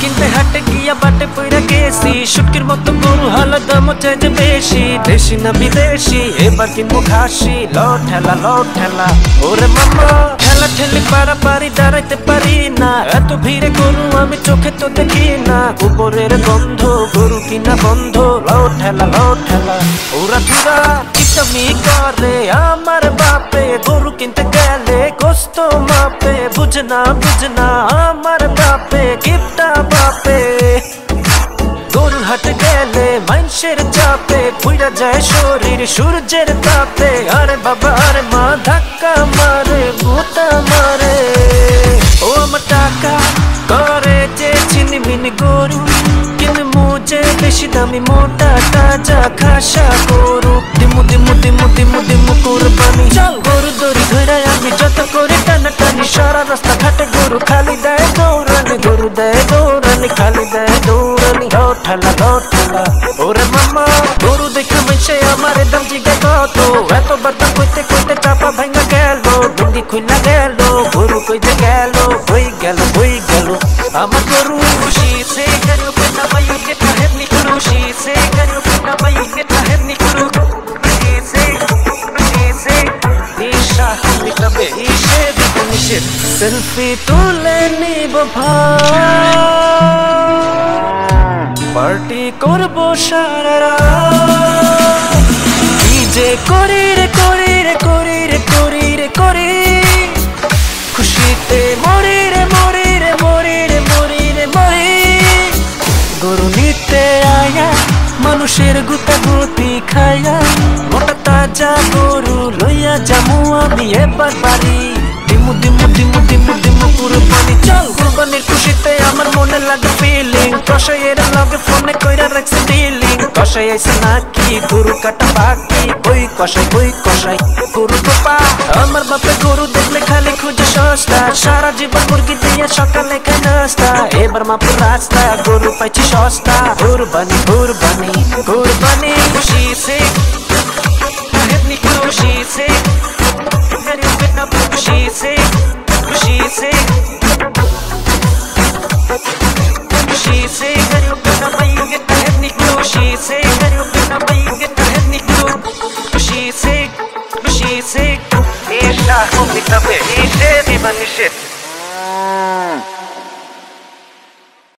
কিনতে হাটে গিয়া বাটে পইরা গেছি শুটকির মতো গরু হালা দাম চাইছে বেশি দেশি না বিদেশি এবার কিনবো খাসি লট ঠেলা ওরে মামা ঠেলা ঠেলি পারাপারি দাঁড়াইতে পারি না এত ভিড়ে গরু আমি চোখে তো দেখি না গোবরের গন্ধ গরু কিনা বন্ধ লট ঠেলা ওরা ধুরা কিটামি করে আমার বাপে গরু কিনতে গেলে গোস্ত মাপে বুঝনা আমার বাপে গিফটা বাপে গরুর হাটে গেলে মানুষের চাপে পুইরা যায় শরীর সূর্যের তাপে আরে বাবা আরে মা ধাক্কা মারে গোটা মারে ও আমার টাকা করে যে চিনিমিনি গরু কিন্তু মুজে বেশি দামি মোটা তাজা খাসা গরু দিমু কুরবানি চল গরু দড়ি ধরে আমি যত করে টানাটানি সারা রাস্তা ঘাটে গরু খালি দেয় দৌড়ানি গরু দেয় দৌড়ানি খালি দেয় দৌড়ানি ঠেলা ওরে মামা গরু দেখে মেশে আমার দাম জিগে কত এত বার্তা কইতে কইতে চাপা ভাঙা গেল ডুঙ্গি খুইলা গেল গরু কইতে গেল হই গেল আমার গরু খুশি সে গরু পেটা মায়ু কে তাহেবনি খুশি সে গরু পেটা মায়ু কে তাহেবনি খুশি সে নিশা হমি তবে ইসে বিনিশে সেলফি তুলে নিব ভাই পার্টি করবো সারা রাত ডিজে করি খুশিতে মরি গরু নিতে আয়া মানুষের গুতাগুতি খায়া মোটা তাজা গরু লইয়া যামু আমি এবার বাড়ি দিমু কুরবানি চল কুরবানির খুশিতে আমার মনে লাগে ফিলিং কষাইয়ের লগে ফোনে কইরা রাখছে ডিলিং কষাই আইছে নাকি গরু কাটা বাকি বই কষাই গরু কোপা আমার বাপে গরু দেখলে খালি খুঁজে সস্তা সারা জীবন মুরগি দিয়ে সকালে খাই নাস্তা এবার মাপুর রাস্তা গরু পাইছি সস্তা কুরবানি খুশি সে হেবনি খুশি সে Isha, homie, tabe, ishe, diba nishe.